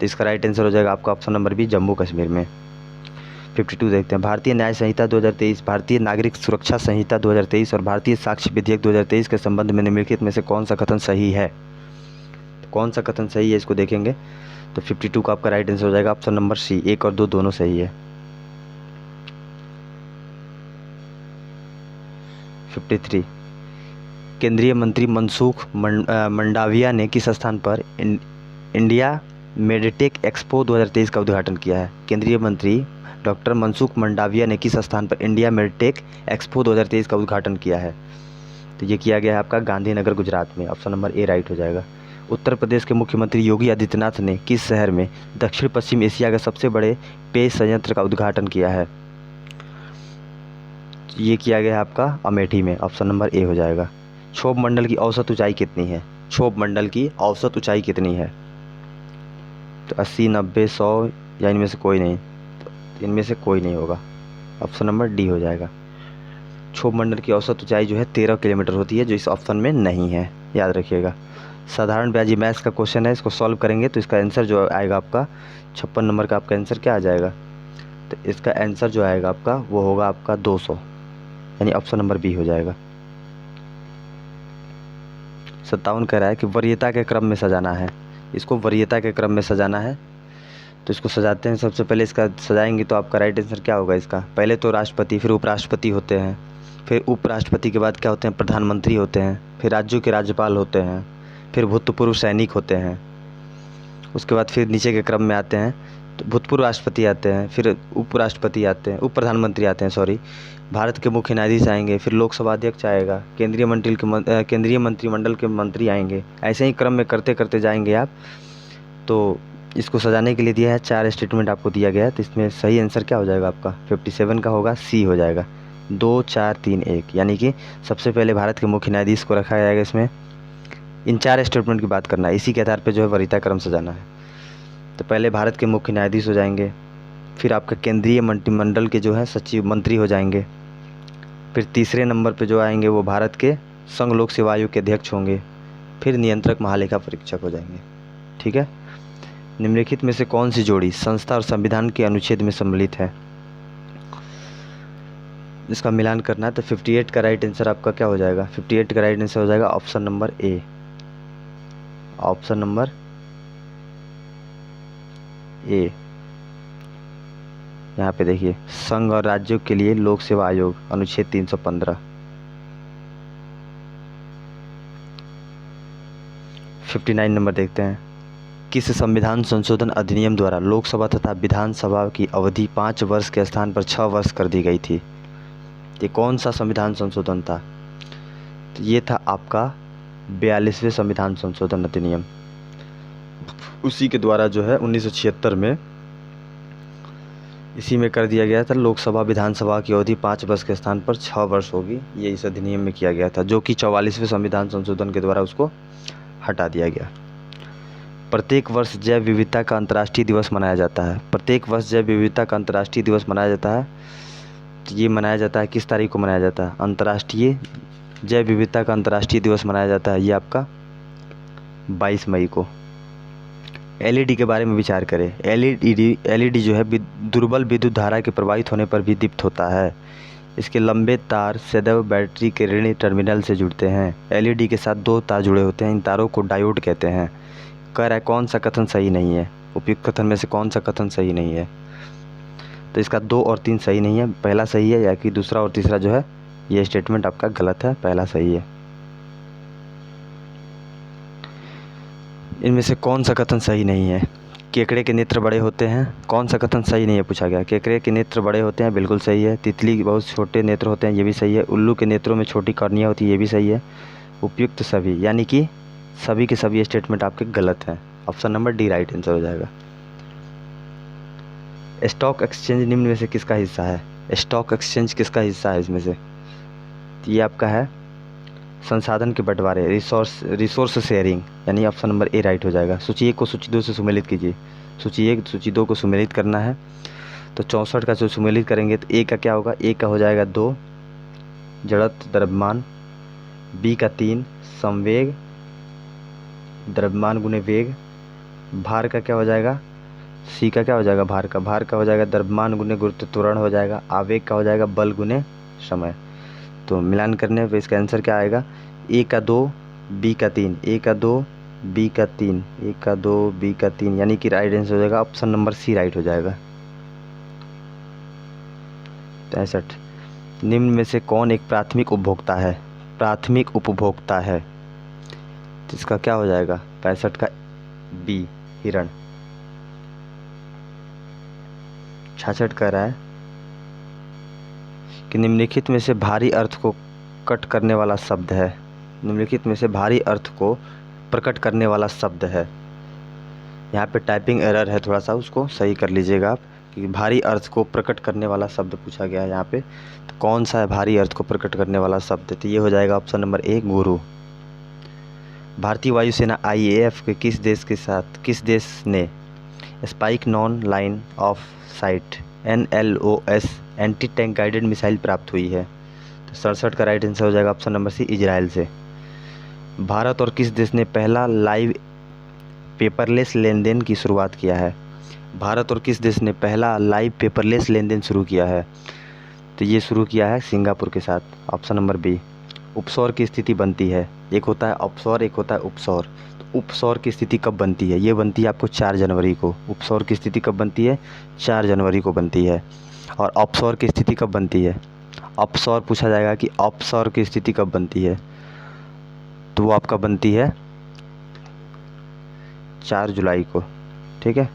तो इसका राइट आंसर हो जाएगा आपका option number B, Jammu Kashmir में। 52 देखते हैं। भारतीय न्याय संहिता 2023, भारतीय नागरिक सुरक्षा संहिता 2023 और भारतीय साक्ष्य विधेयक 2023 के संबंध में निम्नलिखित में से कौन सा कथन सही है? तो कौन सा कथन सही है इसको देखेंगे। तो 52 का आपका राइट आंसर हो जाएगा ऑप्शन नंबर सी, 1 और 2 दोनों सही है। 53 केंद्रीय मंत्री मनसुख मंडाविया ने किस स्थान पर इंडिया मेडटेक एक्सपो 2023 का उद्घाटन किया है? केंद्रीय मंत्री डॉक्टर मनसुख मंडाविया ने किस स्थान पर इंडिया मेडटेक एक्सपो 2023 का उद्घाटन किया है? तो ये किया गया है आपका गांधीनगर, गुजरात में, ऑप्शन नंबर ए राइट हो जाएगा। उत्तर प्रदेश के मुख्यमंत्री योगी आदित्यनाथ ने किस शहर में दक्षिण पश्चिम एशिया का सबसे बड़े पेय संयंत्र का उद्घाटन किया है? ये किया गया है आपका अमेठी में, ऑप्शन नंबर ए हो जाएगा। क्षोभ मंडल की औसत ऊंचाई कितनी है? क्षोभ मंडल की औसत ऊंचाई कितनी है? तो 80, 90, 100 या इनमें से कोई नहीं? तो इनमें से कोई नहीं होगा, ऑप्शन नंबर डी हो जाएगा। क्षोभ मंडल की औसत ऊंचाई जो है 13 किलोमीटर होती है, जो इस ऑप्शन में नहीं है, याद रखिएगा। साधारण ब्याजी मैथ्स का क्वेश्चन है, इसको सॉल्व करेंगे तो इसका आंसर जो आएगा आपका 56 नंबर का आपका आंसर क्या आ जाएगा? तो इसका आंसर जो आएगा आपका वो होगा आपका 200, यानी ऑप्शन नंबर बी हो जाएगा। 57 कह रहा है कि वरीयता के क्रम में सजाना है, इसको वरीयता के क्रम में सजाना है। तो इसको सजाते हैं। सबसे पहले इसका सजाएंगे तो आपका राइट आंसर क्या होगा इसका? पहले तो राष्ट्रपति, फिर उपराष्ट्रपति होते हैं, फिर उपराष्ट्रपति के बाद क्या होते हैं? प्रधानमंत्री होते हैं, फिर राज्यों के राज्यपाल होते हैं, फिर भूतपूर्व सैनिक होते हैं। उसके बाद फिर नीचे के क्रम में आते हैं तो भूतपूर्व राष्ट्रपति आते हैं, फिर उपराष्ट्रपति आते हैं, उप प्रधानमंत्री आते हैं, सॉरी, भारत के मुख्य न्यायाधीश आएंगे, फिर लोकसभा अध्यक्ष आएगा, केंद्रीय मंत्रिमंडल के मंत्री आएंगे। ऐसे ही क्रम में करते करते जाएंगे आप। तो इसको सजाने के लिए दिया है 4 स्टेटमेंट आपको दिया गया है। तो इसमें सही आंसर क्या हो जाएगा आपका? 57 का होगा, सी हो जाएगा। 2 4 3 1, यानी कि सबसे पहले भारत के मुख्य न्यायाधीश को रखा जाएगा इसमें। इन 4 स्टेटमेंट की बात करना है, इसी के आधार पे जो है वरीयता क्रम सजाना है। तो पहले भारत के मुख्य न्यायाधीश हो जाएंगे, फिर आपका केंद्रीय मंत्रिमंडल के जो है सचिव मंत्री हो जाएंगे, फिर तीसरे नंबर पे जो आएंगे वो भारत के संघ लोक सेवा आयोग के अध्यक्ष होंगे, फिर नियंत्रक महालेखा परीक्षक हो जाएंगे। ठीक है। निम्नलिखित में से कौन सी जोड़ी संस्था और संविधान के अनुच्छेद में सम्मिलित है? इसका मिलान करना है। तो 58 का राइट आंसर आपका क्या हो जाएगा? 58 का राइट आंसर हो जाएगा option number A, option number A. यहाँ पे देखिए, संघ और राज्यों के लिए लोक सेवा आयोग, अनुच्छेद 315। 59 नंबर देखते हैं। किस संविधान संशोधन अधिनियम द्वारा लोकसभा तथा विधानसभा की अवधि 5 वर्ष के स्थान पर 6 वर्ष कर दी गई थी? ये कौन सा संविधान संशोधन था? तो ये था आपका 42वें संविधान संशोधन अधिनियम। उसी के द्वारा जो है 1976 में इसी में कर दिया गया था, लोकसभा विधानसभा की अवधि 5 वर्ष के स्थान पर 6 वर्ष होगी। ये इस अधिनियम में किया गया था, जो कि 44वें संविधान संशोधन के द्वारा उसको हटा दिया गया। प्रत्येक वर्ष जैव विविधता का अंतर्राष्ट्रीय दिवस मनाया जाता है। प्रत्येक वर्ष जैव विविधता का अंतर्राष्ट्रीय दिवस मनाया जाता है। तो ये मनाया जाता है किस तारीख को मनाया जाता है? अंतर्राष्ट्रीय जैव विविधता का अंतर्राष्ट्रीय दिवस मनाया जाता है ये आपका 22 मई को। एलईडी के बारे में विचार करें। एलईडी जो है दुर्बल विद्युत धारा के प्रवाहित होने पर भी दीप्त होता है। इसके लंबे तार सदैव बैटरी के ऋण टर्मिनल से जुड़ते हैं। एलईडी के साथ 2 तार जुड़े होते हैं, इन तारों को डायोड कहते हैं। कह रहा है कौन सा कथन सही नहीं है? उपयुक्त कथन में से कौन सा कथन सही नहीं है? तो इसका 2 और 3 सही नहीं है। पहला सही है, या कि दूसरा और तीसरा जो है ये स्टेटमेंट आपका गलत है, पहला सही है। इनमें से कौन सा कथन सही नहीं है? केकड़े के नेत्र बड़े होते हैं, कौन सा कथन सही नहीं है पूछा गया। केकड़े के नेत्र बड़े होते हैं, बिल्कुल सही है। तितली के बहुत छोटे नेत्र होते हैं, ये भी सही है। उल्लू के नेत्रों में छोटी कॉर्निया होती है, ये भी सही है। उपयुक्त सभी, यानी कि सभी के सभी स्टेटमेंट आपके गलत हैं। Option number D right answer हो जाएगा। स्टॉक एक्सचेंज निम्न में से किसका हिस्सा है? स्टॉक एक्सचेंज किसका हिस्सा है इसमें से? ये आपका है संसाधन के बंटवारे, रिसोर्स शेयरिंग, यानी ऑप्शन नंबर ए राइट हो जाएगा। सूची 1 को सूची 2 से सुमेलित कीजिए। सूची 1 सूची 2 को सुमेलित करना है। तो 64 का जो सुमेलित करेंगे तो ए का क्या होगा? ए का हो जाएगा 2 जड़त्व द्रव्यमान, बी का 3 संवेग द्रव्यमान गुने वेग, भार का क्या हो जाएगा? सी का क्या हो जाएगा? भार का हो जाएगा द्रव्यमान गुने गुरुत्व त्वरण हो जाएगा। आवेग का हो जाएगा बल गुने समय। तो मिलान करने पे इसका आंसर क्या आएगा? ए का 2 बी का 3, ए का 2 बी का 3, ए का 2 बी का 3, यानी कि राइट आंसर हो जाएगा ऑप्शन नंबर सी राइट हो जाएगा। 63 निम्न में से कौन एक प्राथमिक उपभोक्ता है? प्राथमिक उपभोक्ता है, तो इसका क्या हो जाएगा? 65 का बी हिरण। 66 कह रहा है कि निम्नलिखित में से भारी अर्थ को कट करने वाला शब्द है। निम्नलिखित में से भारी अर्थ को प्रकट करने वाला शब्द है। यहाँ पे टाइपिंग एरर है थोड़ा सा, उसको सही कर लीजिएगा आप, कि भारी अर्थ को प्रकट करने वाला शब्द पूछा गया है यहाँ पे। तो कौन सा है भारी अर्थ को प्रकट करने वाला शब्द? तो ये हो जाएगा ऑप्शन नंबर ए गुरु। भारतीय वायुसेना IAF के किस देश ने spike non line of site NLOS anti tank guided missile प्राप्त हुई है? तो 67 का राइट आंसर हो जाएगा ऑप्शन नंबर सी, इजराइल से। भारत और किस देश ने पहला लाइव पेपरलेस लेन देन की शुरुआत किया है? भारत और किस देश ने पहला लाइव पेपरलेस लेन देन शुरू किया है? तो ये शुरू किया है सिंगापुर के साथ, ऑप्शन नंबर बी। उपसौर की स्थिति बनती है, एक होता है अपसौर, एक होता है उपसौर। तो उपसौर की स्थिति कब बनती है? ये बनती है आपको 4 जनवरी को। उपसौर की स्थिति कब बनती है? 4 जनवरी को बनती है। और अपसौर की स्थिति कब बनती है? अपसौर पूछा जाएगा कि अपसौर की स्थिति कब बनती है, तो वो आपका बनती है 4 जुलाई को। ठीक है।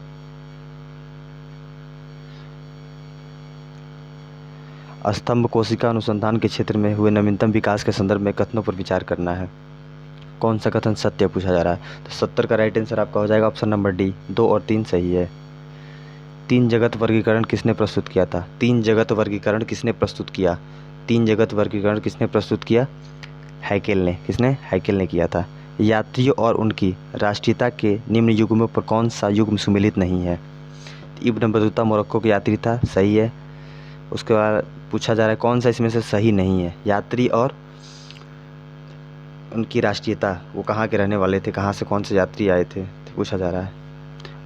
स्तंभ कोशिका अनुसंधान के क्षेत्र में हुए नवीनतम विकास के संदर्भ में कथनों पर विचार करना है। कौन सा कथन सत्य पूछा जा रहा है? तो 70 का राइट आंसर आपका हो जाएगा ऑप्शन नंबर डी, 2 और 3 सही है। 3 जगत वर्गीकरण किसने प्रस्तुत किया था? 3 जगत वर्गीकरण किसने प्रस्तुत किया? 3 जगत वर्गीकरण किसने प्रस्तुत किया? हैकेल ने। किसने? हैकेल ने किया था। यात्रियों और उनकी राष्ट्रीयता के निम्न युग्मों पर कौन सा युग्म सुमेलित नहीं है? इब्न बतूता मोरक्को के यात्री था, सही है। उसके बाद पूछा जा रहा है कौन सा इसमें से सही नहीं है? यात्री और उनकी राष्ट्रीयता, वो कहाँ के रहने वाले थे, कहाँ से कौन से यात्री आए थे, तो पूछा जा रहा है।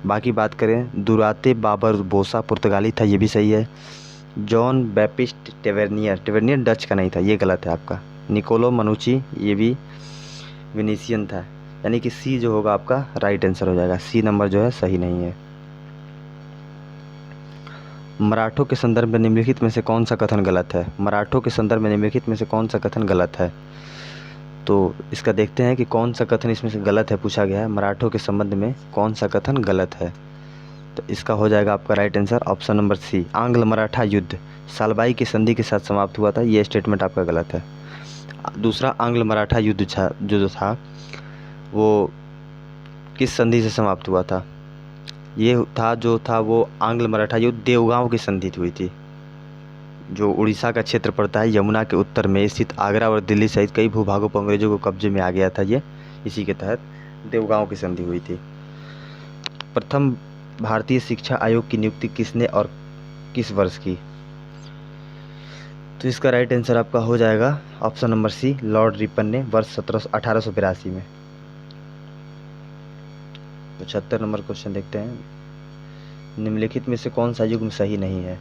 बाकी बात करें, दुराते बाबर बोसा पुर्तगाली था, ये भी सही है। जॉन बैपिस्ट टेवेर्नियर, टेवेर्नियर डच का नहीं था, ये गलत है आपका। निकोलो मनुची, ये भी विनीसियन था, यानी कि सी जो होगा आपका राइट आंसर हो जाएगा। सी नंबर जो है सही नहीं है। मराठों के संदर्भ में निम्नलिखित में से कौन सा कथन गलत है? मराठों के संदर्भ में निम्नलिखित में से कौन सा कथन गलत है? तो इसका देखते हैं कि कौन सा कथन इसमें से गलत है, पूछा गया है मराठों के संबंध में कौन सा कथन गलत है। तो इसका हो जाएगा आपका right answer option number C, आंग्ल मराठा युद्ध सालबाई की संधि के साथ समाप्त हुआ था, ये स्टेटमेंट आपका गलत है। दूसरा आंग्ल मराठा युद्ध जो था वो किस संधि से समाप्त हुआ था? ये जो था वो आंग्ल मराठा युद्ध देवगांव की संधि हुई थी, जो उड़ीसा का क्षेत्र पड़ता है, यमुना के उत्तर में स्थित आगरा और दिल्ली सहित कई भूभागों पर अंग्रेजों को कब्जे में आ गया था। ये इसी के तहत देवगांव की संधि हुई थी। प्रथम भारतीय शिक्षा आयोग की नियुक्ति किसने और किस वर्ष की? तो इसका राइट आंसर आपका हो जाएगा option number C, Lord Ripon ने वर्ष 1882 में। 75 नंबर क्वेश्चन देखते हैं। निम्नलिखित में से कौन सा युग्म सही नहीं है?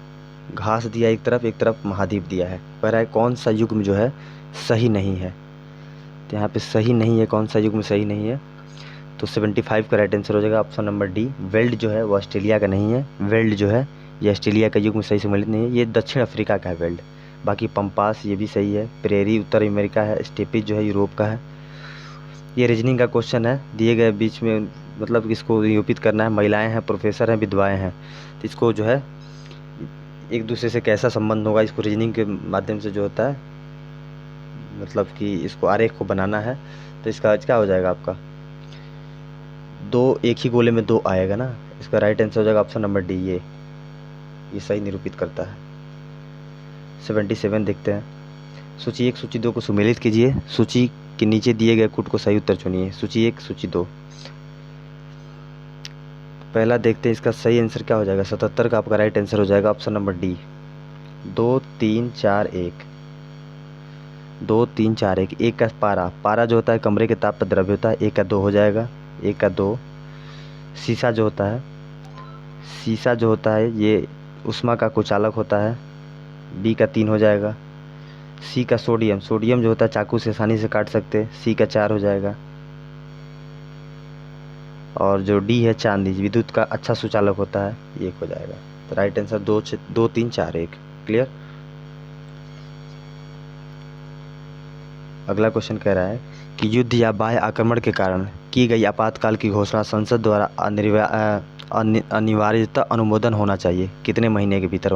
घास दिया एक तरफ महाद्वीप दिया है, कह रहा है कौन सा युग्म जो है सही नहीं है। तो यहाँ पे सही नहीं है, कौन सा युग्म सही नहीं है? तो 75 का राइट आंसर हो जाएगा ऑप्शन नंबर डी, वेल्ड जो है वो ऑस्ट्रेलिया का नहीं है। वेल्ड जो है ये ऑस्ट्रेलिया का युग्म सही सम्मिलित नहीं है, ये दक्षिण अफ्रीका का है वेल्ड। बाकी पंपास ये भी सही है। प्रेरी उत्तर अमेरिका है। स्टेपिज जो है यूरोप का है। ये रीजनिंग का क्वेश्चन है, दिए गए बीच में मतलब इसको निरूपित करना है। महिलाएं हैं, प्रोफेसर हैं, विधवाएं हैं, तो इसको जो है एक दूसरे से कैसा संबंध होगा, इसको रीजनिंग के माध्यम से जो होता है मतलब कि इसको आरेख को बनाना है। तो इसका क्या हो जाएगा आपका, दो एक ही गोले में दो आएगा ना। इसका राइट आंसर हो जाएगा ऑप्शन नंबर डी, ये सही निरूपित करता है। 77 देखते हैं। सूची 1 सूची 2 को सुमेलित कीजिए। सूची के नीचे दिए गए कूट को सही उत्तर चुनिए। सूची 1 सूची 2। पहला देखते हैं इसका सही आंसर क्या हो जाएगा। 77 का आपका राइट आंसर हो जाएगा ऑप्शन नंबर डी, 2 3 4 1। 2 3 4 1। एक का पारा जो होता है कमरे के ताप पर द्रव्य होता है, 1 का 2 हो जाएगा, 1 का 2। शीशा जो होता है ये उष्मा का कुचालक होता है, बी का 3 हो जाएगा। सी का सोडियम जो होता है चाकू से आसानी से काट सकते, सी का 4 हो जाएगा। और जो डी है चांदी, विद्युत का अच्छा सुचालक होता है, 1 हो जाएगा। तो राइट आंसर 2 3 4 1। क्लियर। अगला क्वेश्चन कह रहा है कि युद्ध या बाह्य आक्रमण के कारण की गई आपातकाल की घोषणा संसद द्वारा अनिवार्यतः अनुमोदन होना चाहिए। कितने महीने के भीतर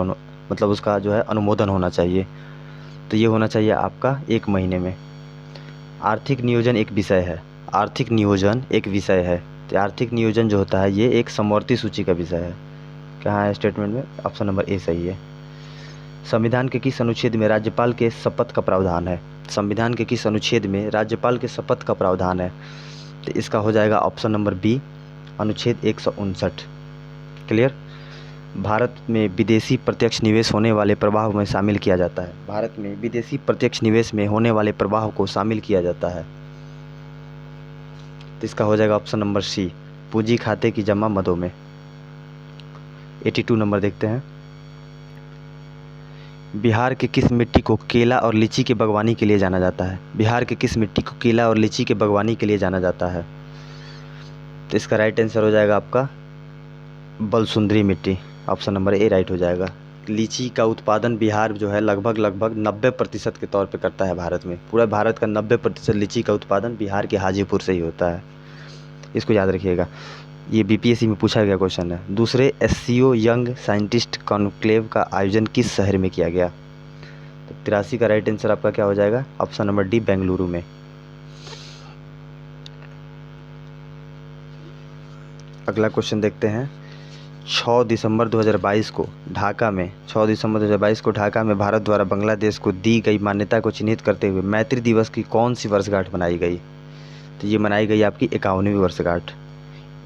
मतलब उसका जो है अनुमोदन होना चाहिए? तो ये होना चाहिए आपका 1 महीने में। आर्थिक नियोजन एक विषय है। आर्थिक नियोजन एक विषय है। तो आर्थिक नियोजन जो होता है ये एक समवर्ती सूची का विषय है। कहाँ है स्टेटमेंट में? ऑप्शन नंबर ए सही है। संविधान के किस अनुच्छेद में राज्यपाल के शपथ का प्रावधान है? संविधान के किस अनुच्छेद में राज्यपाल के शपथ का प्रावधान है? तो इसका हो जाएगा ऑप्शन नंबर बी, अनुच्छेद 159। क्लियर। भारत में विदेशी प्रत्यक्ष निवेश होने वाले प्रवाह में शामिल किया जाता है। भारत में विदेशी प्रत्यक्ष निवेश में होने वाले प्रवाह को शामिल किया जाता है। तो इसका हो जाएगा ऑप्शन नंबर सी, पूंजी खाते की जमा मदों में। 82 नंबर देखते हैं। बिहार के किस मिट्टी को केला और लीची की बागवानी के लिए जाना जाता है? बिहार के किस मिट्टी को केला और लीची की बागवानी के लिए जाना जाता है? तो इसका राइट आंसर हो जाएगा आपका बलसुंदरी मिट्टी। ऑप्शन नंबर ए राइट हो जाएगा। लीची का उत्पादन बिहार जो है लगभग 90% के तौर पे करता है भारत में। पूरा भारत का 90% लीची का उत्पादन बिहार के हाजीपुर से ही होता है। इसको याद रखिएगा, ये बीपीएससी में पूछा गया क्वेश्चन है। दूसरे एससीओ यंग साइंटिस्ट कॉन्क्लेव का आयोजन किस शहर में किया गया? तो 83 का राइट आंसर आपका क्या हो जाएगा? ऑप्शन नंबर डी, बेंगलुरु में। अगला क्वेश्चन देखते हैं। 6 दिसंबर 2022 को ढाका में भारत द्वारा बांग्लादेश को दी गई मान्यता को चिन्हित करते हुए मैत्री दिवस की कौन सी वर्षगांठ मनाई गई? तो ये मनाई गई आपकी 51वीं वर्षगांठ।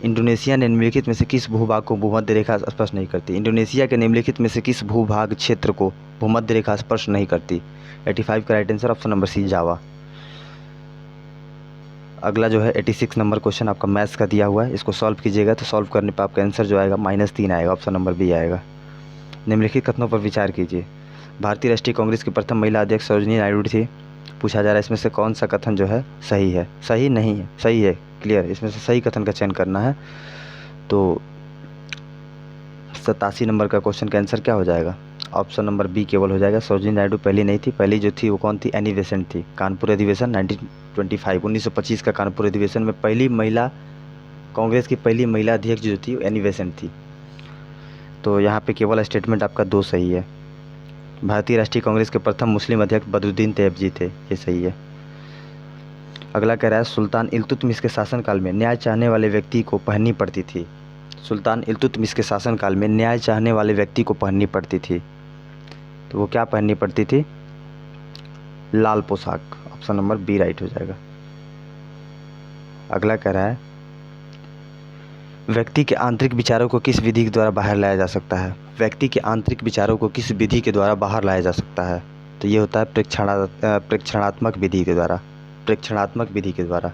इंडोनेशिया ने निम्नलिखित में से किस भूभाग को भूमध्य रेखा स्पर्श नहीं करती? इंडोनेशिया के निम्नलिखित में से किस भूभाग क्षेत्र को भूमध्य रेखा स्पर्श नहीं करती? 85 का right answer option number C, Java. अगला जो है 86 नंबर क्वेश्चन आपका मैथ्स का दिया हुआ है। इसको सॉल्व कीजिएगा तो सॉल्व करने पर आपका आंसर जो आएगा -3 आएगा। ऑप्शन नंबर बी आएगा। निम्नलिखित कथनों पर विचार कीजिए। भारतीय राष्ट्रीय कांग्रेस की प्रथम महिला अध्यक्ष सरोजिनी नायडू थी। पूछा जा रहा है इसमें से कौन सा कथन जो है सही है? सही नहीं है, सही है। क्लियर, इसमें से सही कथन का चयन करना है। तो 87 नंबर का क्वेश्चन का आंसर क्या हो जाएगा? ऑप्शन नंबर बी केवल हो जाएगा। सरोजिनी नायडू पहली नहीं थी, पहली जो थी वो कौन थी? एनी बेसेंट थी। कानपुर अधिवेशन 1925 का कानपुर अधिवेशन में पहली महिला, कांग्रेस की पहली महिला अध्यक्ष जो थी वो एनी बेसेंट थी। तो यहाँ पे केवल स्टेटमेंट आपका 2 सही है। भारतीय राष्ट्रीय कांग्रेस के प्रथम मुस्लिम अध्यक्ष बदरुद्दीन तैयबजी थे, ये सही है। अगला कह रहा है सुल्तान इल्तुतमिश के शासनकाल में न्याय चाहने वाले व्यक्ति को पहननी पड़ती थी। सुल्तान इल्तुतमिश के शासनकाल में न्याय चाहने वाले व्यक्ति को पहननी पड़ती थी, तो वो क्या पहननी पड़ती थी? लाल पोशाक। ऑप्शन नंबर बी राइट हो जाएगा। अगला कह रहा है व्यक्ति के आंतरिक विचारों को किस विधि के द्वारा बाहर लाया जा सकता है? व्यक्ति के आंतरिक विचारों को किस विधि के द्वारा बाहर लाया जा सकता है? तो ये होता है प्रेक्षणात्मक विधि के द्वारा। प्रेक्षणात्मक विधि के द्वारा।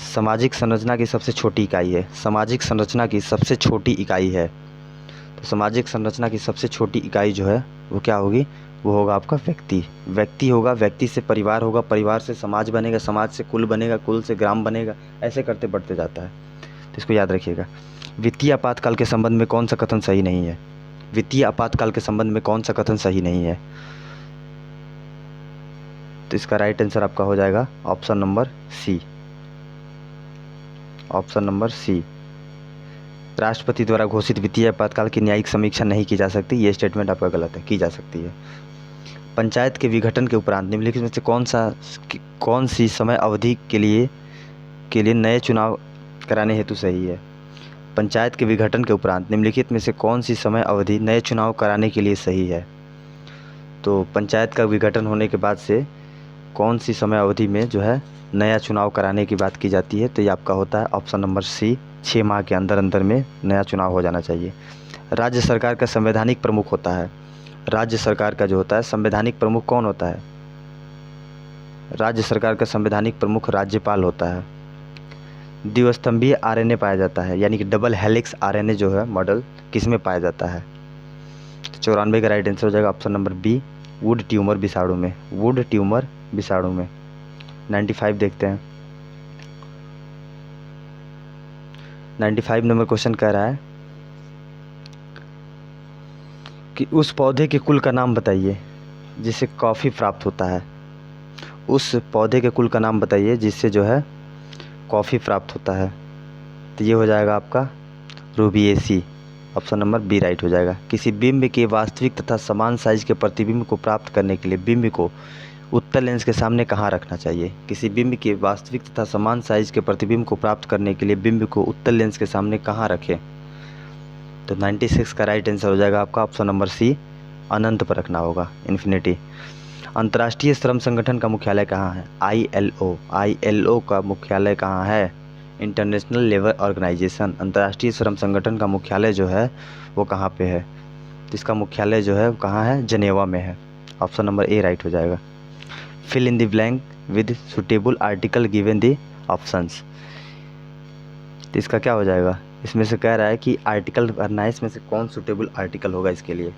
सामाजिक संरचना की सबसे छोटी इकाई है। सामाजिक संरचना की सबसे छोटी इकाई है। तो सामाजिक संरचना की सबसे छोटी इकाई जो है वो क्या होगी? वो होगा आपका व्यक्ति। व्यक्ति होगा, व्यक्ति से परिवार होगा, परिवार से समाज बनेगा, समाज से कुल बनेगा, कुल से ग्राम बनेगा, ऐसे करते बढ़ते जाता है। तो इसको याद रखिएगा। वित्तीय आपातकाल के संबंध में कौन सा कथन सही नहीं है? वित्तीय आपातकाल के संबंध में कौन सा कथन सही नहीं है? तो इसका राइट आंसर आपका हो जाएगा option number C. Option number C, राष्ट्रपति द्वारा घोषित वित्तीय आपातकाल की न्यायिक समीक्षा नहीं की जा सकती। ये स्टेटमेंट आपका गलत है, की जा सकती है। पंचायत के विघटन के उपरांत निम्नलिखित में से कौन सी समय अवधि के लिए नए चुनाव कराने हेतु सही है? पंचायत के विघटन के उपरांत निम्नलिखित में से कौन सी समय अवधि नए चुनाव कराने के लिए सही है? तो पंचायत का विघटन होने के बाद से कौन सी समय अवधि में जो है नया चुनाव कराने की बात की जाती है? तो ये आपका होता है ऑप्शन नंबर सी, 6 माह के अंदर में नया चुनाव हो जाना चाहिए। राज्य सरकार का संवैधानिक प्रमुख होता है। राज्य सरकार का जो होता है संवैधानिक प्रमुख कौन होता है? राज्य सरकार का संवैधानिक प्रमुख राज्यपाल होता है। द्विस्तंभीय आरएनए पाया जाता है, यानी कि डबल हेलिक्स आरएनए जो है मॉडल किस में पाया जाता है? 94 का राइट आंसर हो जाएगा option number B, wood tumour विषाणु में। वुड ट्यूमर विषाणु में। 95 देखते हैं। 95 नंबर क्वेश्चन कह रहा है कि उस पौधे के कुल का नाम बताइए जिससे कॉफ़ी प्राप्त होता है। उस पौधे के कुल का नाम बताइए जिससे जो है कॉफ़ी प्राप्त होता है। तो ये हो जाएगा आपका Rubiaceae. Option number B right हो जाएगा। किसी बिंब के वास्तविक तथा समान साइज के प्रतिबिंब को प्राप्त करने के लिए बिंब को उत्तल लेंस के सामने कहाँ रखना चाहिए? किसी बिंब के वास्तविक तथा समान साइज के प्रतिबिंब को प्राप्त करने के लिए बिंब को उत्तल लेंस के सामने कहाँ रखें? तो 96 का राइट आंसर हो जाएगा आपका ऑप्शन नंबर सी, अनंत पर रखना होगा, इन्फिनिटी। अंतर्राष्ट्रीय श्रम संगठन का मुख्यालय कहाँ है? ILO का मुख्यालय कहाँ है? इंटरनेशनल लेबर ऑर्गेनाइजेशन, अंतर्राष्ट्रीय श्रम संगठन का मुख्यालय जो है वो कहाँ पे है? तो इसका मुख्यालय जो है कहाँ है? जनेवा में है। ऑप्शन नंबर ए राइट हो जाएगा। Fill in the blank with suitable article given the options. तो इसका क्या हो जाएगा? इसमें से कह रहा है कि आर्टिकल भरना है, इसमें से कौन सुटेबल आर्टिकल होगा इसके लिए।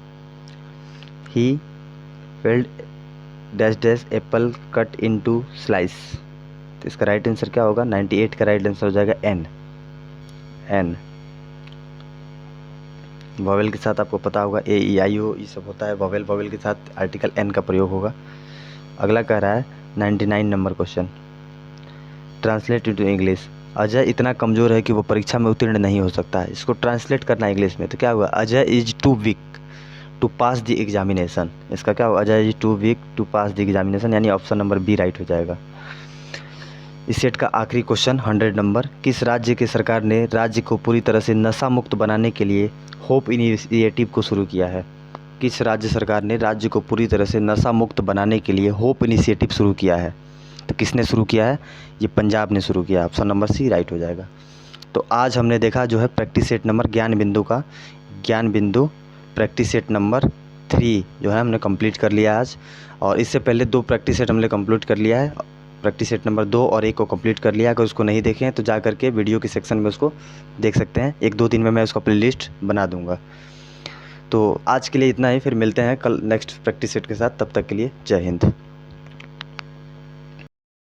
He failed dash dash apple cut into slice. तो इसका राइट आंसर क्या होगा? 98 का राइट आंसर हो जाएगा एन। एन वॉवेल के साथ आपको पता होगा ए ई आई ओ ये सब होता है, वॉवेल के साथ आर्टिकल एन का प्रयोग होगा। अगला कह रहा है 99 number question, translate into English. Ajay इतना कमज़ोर है कि वो परीक्षा में उत्तीर्ण नहीं हो सकता है। इसको ट्रांसलेट करना है इंग्लिश में, तो क्या हुआ? Ajay is too weak to pass the examination. इसका क्या होगा? Ajay is too weak to pass the examination, यानी ऑप्शन नंबर बी राइट हो जाएगा। इस सेट का आखिरी क्वेश्चन 100 नंबर, किस राज्य की सरकार ने राज्य को पूरी तरह से नशा मुक्त बनाने के लिए होप इनिशिएटिव को शुरू किया है? किस राज्य सरकार ने राज्य को पूरी तरह से नशा मुक्त बनाने के लिए होप इनिशिएटिव शुरू किया है? तो किसने शुरू किया है? ये पंजाब ने शुरू किया। ऑप्शन नंबर सी राइट हो जाएगा। तो आज हमने देखा जो है प्रैक्टिस सेट नंबर ज्ञान बिंदु का, ज्ञान बिंदु प्रैक्टिस सेट नंबर 3 जो है हमने कंप्लीट कर लिया आज। और इससे पहले 2 प्रैक्टिस सेट हमने कंप्लीट कर लिया है, प्रैक्टिस सेट नंबर 2 और 1 को कंप्लीट कर लिया। अगर उसको नहीं देखे हैं तो जा करके वीडियो के सेक्शन में उसको देख सकते हैं। 1-2 दिन में मैं उसका प्लेलिस्ट बना दूंगा। तो आज के लिए इतना ही, फिर मिलते हैं कल नेक्स्ट प्रैक्टिस सेट के साथ। तब तक के लिए जय हिंद।